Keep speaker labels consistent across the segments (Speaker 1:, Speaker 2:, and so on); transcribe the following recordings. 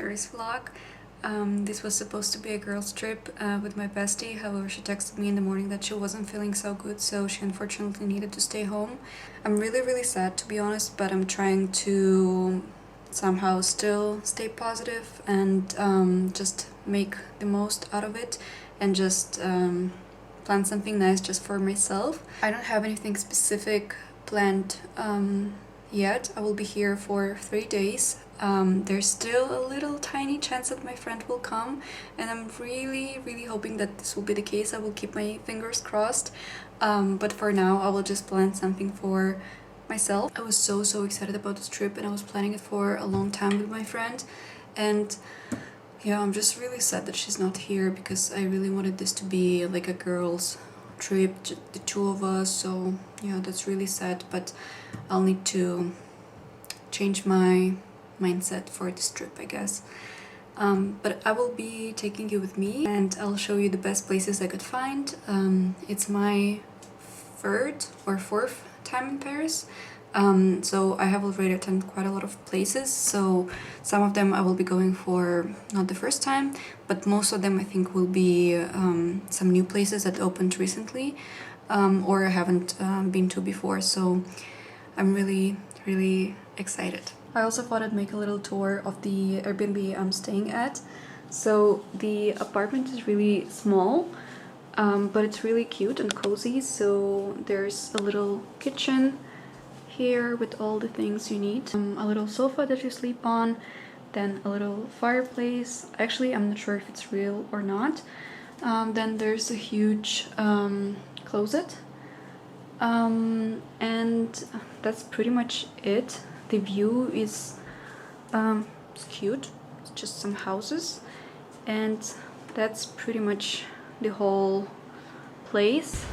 Speaker 1: Paris vlog. This was supposed to be a girls trip with my bestie, however she texted me in the morning that she wasn't feeling so good, so she unfortunately needed to stay home. I'm really sad, to be honest, but I'm trying to somehow still stay positive and just make the most out of it and just plan something nice just for myself. I don't have anything specific planned yet. I will be here for 3 days. There's still a little tiny chance that my friend will come, and I'm really hoping that this will be the case. I will keep my fingers crossed, but for now I will just plan something for myself. I was so excited about this trip, and I was planning it for a long time with my friend, and yeah, I'm just really sad that she's not here because I really wanted this to be like a girls trip, the two of us. So yeah, that's really sad, but I'll need to change my mindset for this trip, I guess. But I will be taking you with me, and I'll show you the best places I could find. It's my third or fourth time in Paris, so I have already attended quite a lot of places, so some of them I will be going for not the first time, but most of them I think will be some new places that opened recently, or I haven't been to before, so I'm really excited. I also thought I'd make a little tour of the Airbnb I'm staying at. So the apartment is really small, but it's really cute and cozy. So there's a little kitchen here with all the things you need. A little sofa that you sleep on, then a little fireplace. Actually, I'm not sure if it's real or not. Then there's a huge closet. And that's pretty much it. The view is it's cute. It's just some houses, and that's pretty much the whole place.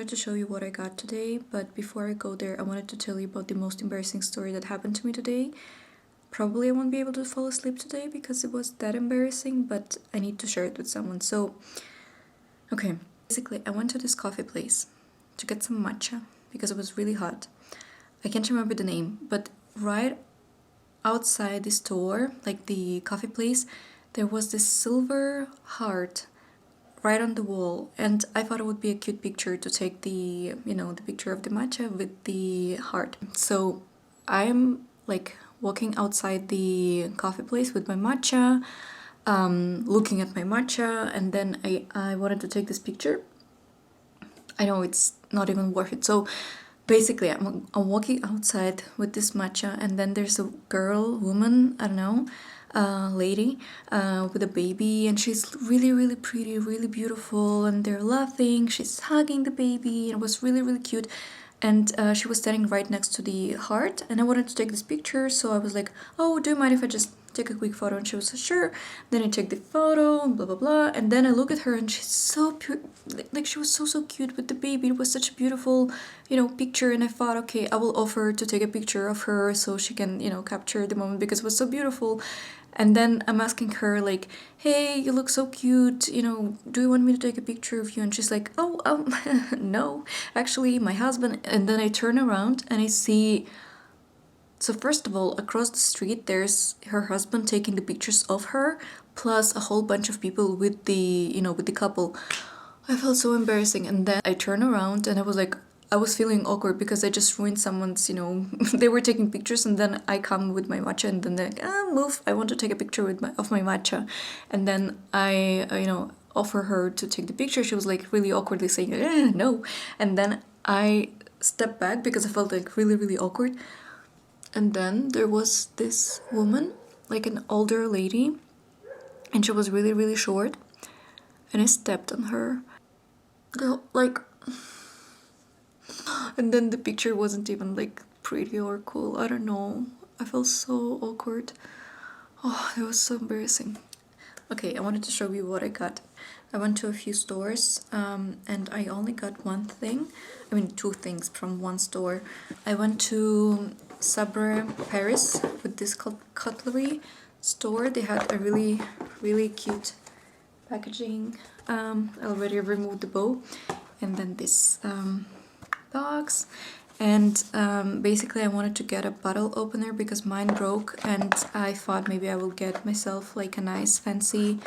Speaker 1: To show you what I got today, but before I go there I wanted to tell you about the most embarrassing story that happened to me today. Probably I won't be able to fall asleep today because it was that embarrassing, but I need to share it with someone. So okay, basically I went to this coffee place to get some matcha because it was really hot. I can't remember the name, but right outside the store, like the coffee place, there was this silver heart right on the wall, and I thought it would be a cute picture to take the, you know, the picture of the matcha with the heart. So I'm like walking outside the coffee place with my matcha, looking at my matcha, and then I wanted to take this picture. I know it's not even worth it. So basically I'm walking outside with this matcha, and then there's a woman, I don't know,
Speaker 2: lady with a baby, and she's really, really pretty, really beautiful, and they're laughing. She's hugging the baby, and it was really, really cute. And she was standing right next to the heart, and I wanted to take this picture, so I was like, oh, do you mind if I just take a quick photo? And she was sure. Then I took the photo and blah blah blah, and then I look at her and she's so pure, like she was so cute with the baby. It was such a beautiful, picture, and I thought, okay, I will offer to take a picture of her so she can, capture the moment because it was so beautiful. And then I'm asking her like, hey, you look so cute, do you want me to take a picture of you? And she's like, oh, no, actually my husband. And then I turn around and I see, so first of all, across the street there's her husband taking the pictures of her, plus a whole bunch of people with the couple. I felt so embarrassing. And then I turn around and I was like, I was feeling awkward because I just ruined someone's, they were taking pictures, and then I come with my matcha, and then they're like, move, I want to take a picture of my matcha. And then I, offer her to take the picture. She was like really awkwardly saying, no. And then I stepped back because I felt like really, really awkward. And then there was this woman, like an older lady, and she was really, really short. And I stepped on her. Like, and then the picture wasn't even like pretty or cool. I don't know. I felt so awkward. Oh, it was so embarrassing. Okay, I wanted to show you what I got. I went to a few stores and I only got one thing. I mean, two things from one store. I went to Sabre Paris with this cutlery store. They had a really, really cute packaging. I already removed the bow. And then this box. And basically I wanted to get a bottle opener because mine broke, and I thought maybe I will get myself like a nice fancy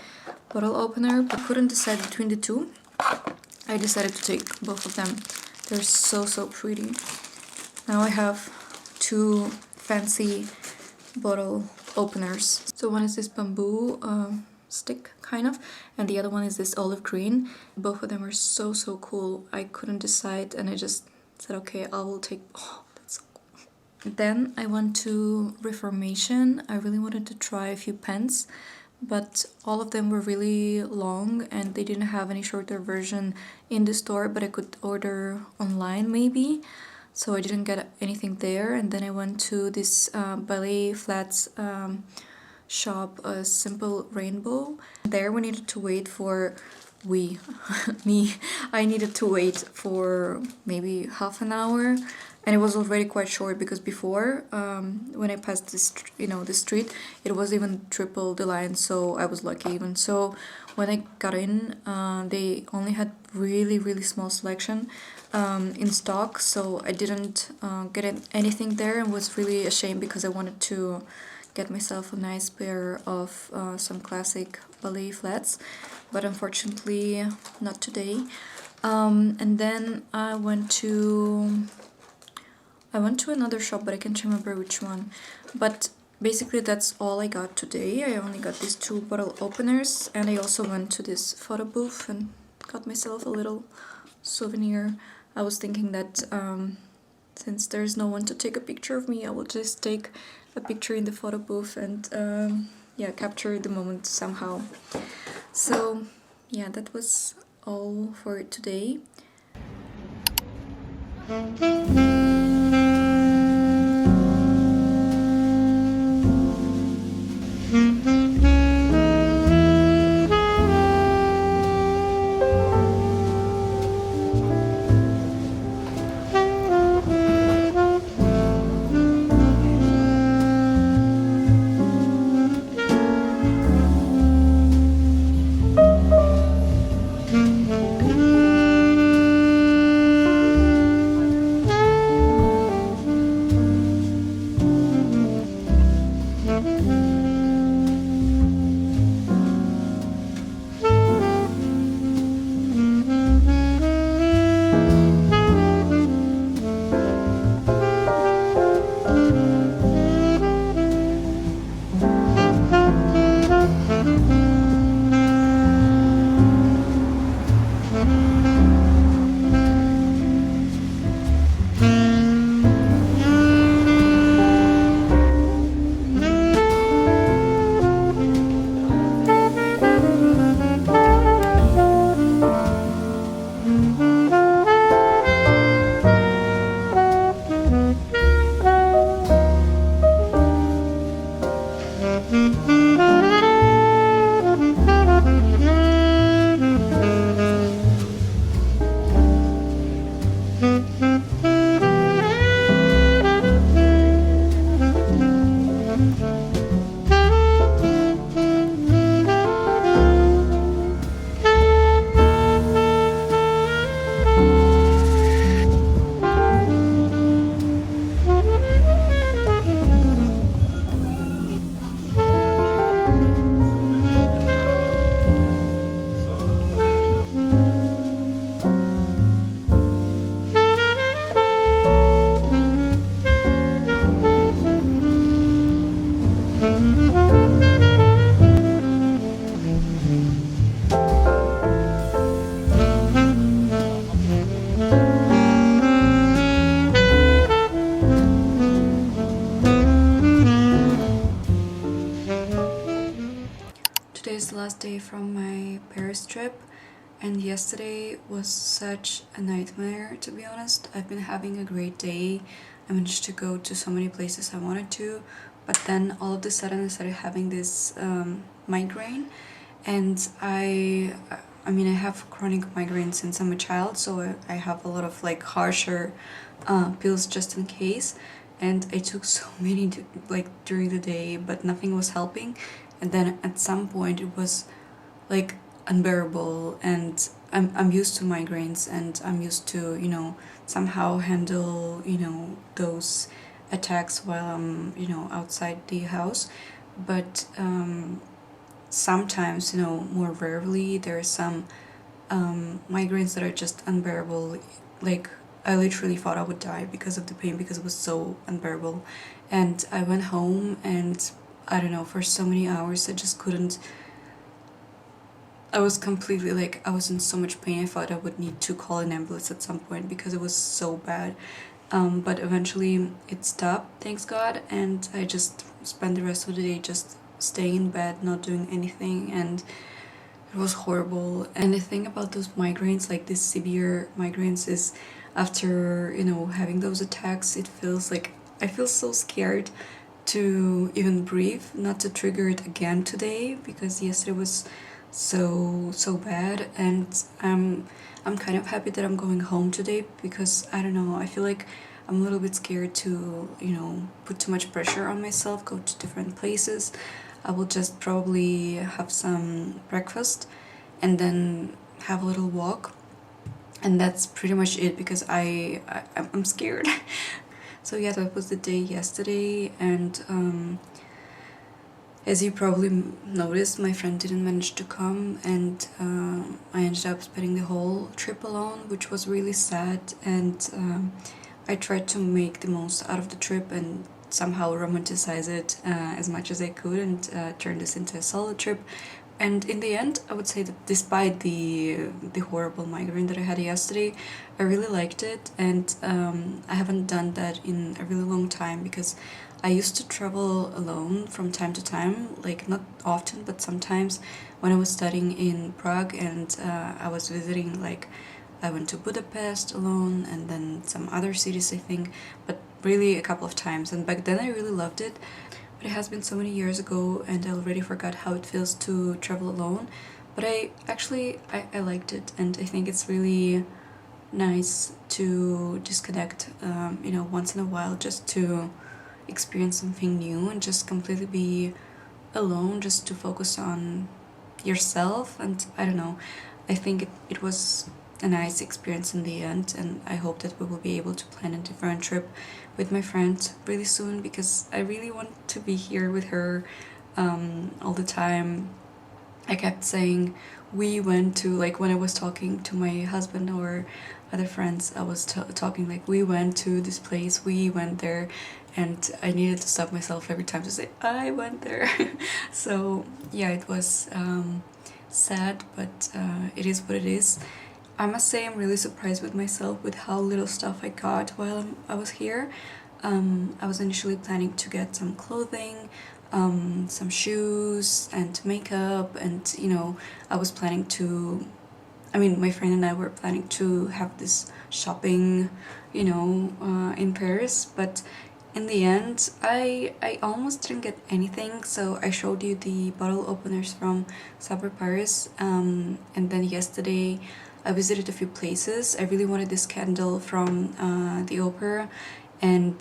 Speaker 2: bottle opener, but couldn't decide between the two. I decided to take both of them. They're so, so pretty. Now I have two fancy bottle openers. So one is this bamboo stick kind of, and the other one is this olive green. Both of them are so, so cool. I couldn't decide and I just said, okay, I will take, oh, that's so cool. Then I went to Reformation. I really wanted to try a few pens, but all of them were really long and they didn't have any shorter version in the store, but I could order online maybe. So I didn't get anything there. And then I went to this Buly flats shop, a Simple Rainbow. There we needed to wait for I needed to wait for maybe half an hour, and it was already quite short because before when I passed this the street, it was even triple the line, so I was lucky. Even so, when I got in, they only had really, really small selection in stock, so I didn't get anything there, and was really ashamed because I wanted to get myself a nice pair of some classic Buly flats, but unfortunately not today. And then I went to another shop, but I can't remember which one. But basically that's all I got today. I only got these two bottle openers, and I also went to this photo booth and got myself a little souvenir. I was thinking that since there's no one to take a picture of me, I will just take a picture in the photo booth and capture the moment somehow. So yeah, that was all for today.
Speaker 1: day from my Paris trip, and yesterday was such a nightmare, to be honest. I've been having a great day. I managed to go to so many places I wanted to, but then all of a sudden I started having this migraine, and I mean, I have chronic migraine since I'm a child, so I have a lot of like harsher pills just in case. And I took so many like during the day, but nothing was helping. And then at some point it was like unbearable, and I'm used to migraines, and I'm used to, you know, somehow handle, you know, those attacks while I'm, you know, outside the house. But sometimes, you know, more rarely, there are some migraines that are just unbearable. Like, I literally thought I would die because of the pain, because it was so unbearable. And I went home, and I don't know, for so many hours I just couldn't. I was completely like, I was in so much pain. I thought I would need to call an ambulance at some point because it was so bad. But eventually it stopped, thanks God, and I just spent the rest of the day just staying in bed, not doing anything, and it was horrible. And the thing about those migraines, like these severe migraines, is after, you know, having those attacks, it feels like I feel so scared to even breathe, not to trigger it again today, because yesterday was so bad. And I'm kind of happy that I'm going home today, because I don't know, I feel like I'm a little bit scared to, you know, put too much pressure on myself, go to different places. I will just probably have some breakfast and then have a little walk, and that's pretty much it, because I'm scared. So yeah, that was the day yesterday, and as you probably noticed, my friend didn't manage to come, and I ended up spending the whole trip alone, which was really sad. And I tried to make the most out of the trip and somehow romanticize it as much as I could, and turn this into a solo trip. And in the end, I would say that despite the horrible migraine that I had yesterday, I really liked it, and I haven't done that in a really long time, because I used to travel alone from time to time, like not often, but sometimes, when I was studying in Prague, and I was visiting, like I went to Budapest alone, and then some other cities, I think, but really a couple of times. And back then I really loved it, but it has been so many years ago, and I already forgot how it feels to travel alone. But I actually I liked it, and I think it's really nice to disconnect, you know, once in a while, just to experience something new and just completely be alone, just to focus on yourself. And I don't know, I think it was a nice experience in the end, and I hope that we will be able to plan a different trip with my friend really soon, because I really want to be here with her all the time. I kept saying we went to, like when I was talking to my husband or other friends, I was talking like we went to this place, we went there, and I needed to stop myself every time to say I went there. So yeah, it was sad, but it is what it is. I must say I'm really surprised with myself with how little stuff I got while I was here. I was initially planning to get some clothing, some shoes and makeup, and you know, I was planning to, I mean, my friend and I were planning to have this shopping, you know, in Paris, but in the end, I almost didn't get anything. So I showed you the bottle openers from Sabre Paris, and then yesterday I visited a few places. I really wanted this candle from the opera, and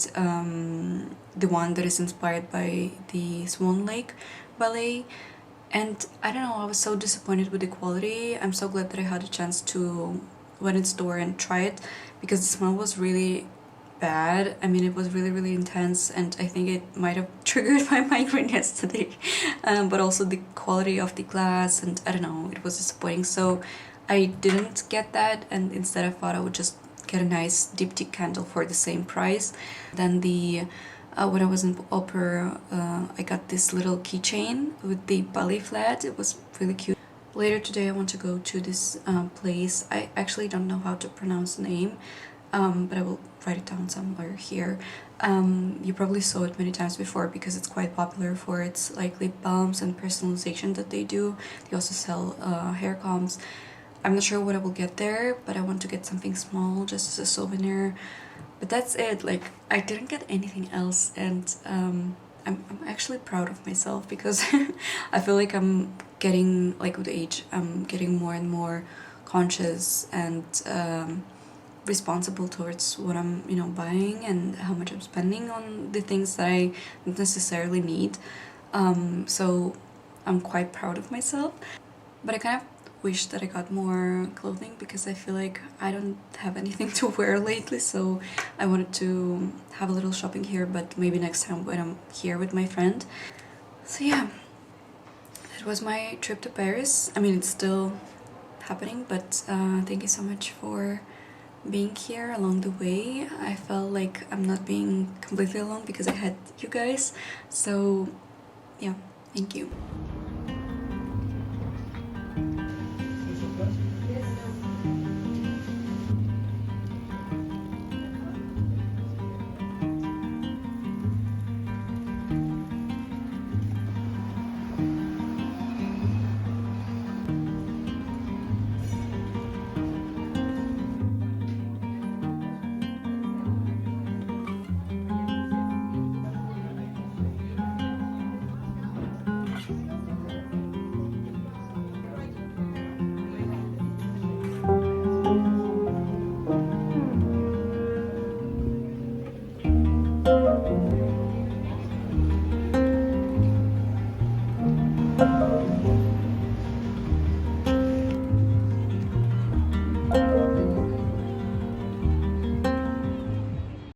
Speaker 1: the one that is inspired by the Swan Lake ballet. And I don't know, I was so disappointed with the quality. I'm so glad that I had a chance to went in store and try it, because the smell was really bad. I mean, it was really intense, and I think it might have triggered my migraine yesterday. But also the quality of the glass, and I don't know, it was disappointing. So I didn't get that, and instead I thought I would just get a nice diptych candle for the same price. Then the when I was in opera, I got this little keychain with the Buly flag. It was really cute. Later today I want to go to this place. I actually don't know how to pronounce the name. but I will write it down somewhere here. You probably saw it many times before because it's quite popular for its like lip balms and personalization that they do. They also sell hair combs. I'm not sure what I will get there, but I want to get something small just as a souvenir. But that's it. Like, I didn't get anything else, and I'm actually proud of myself because I feel like I'm getting, like with age, I'm getting more and more conscious and responsible towards what I'm, you know, buying and how much I'm spending on the things that I don't necessarily need. So I'm quite proud of myself, but I kind of wish that I got more clothing because I feel like I don't have anything to wear lately, so I wanted to have a little shopping here, but maybe next time when I'm here with my friend. So yeah, it was my trip to Paris. I mean, it's still happening, but thank you so much for being here along the way. I felt like I'm not being completely alone because I had you guys, so yeah, thank you.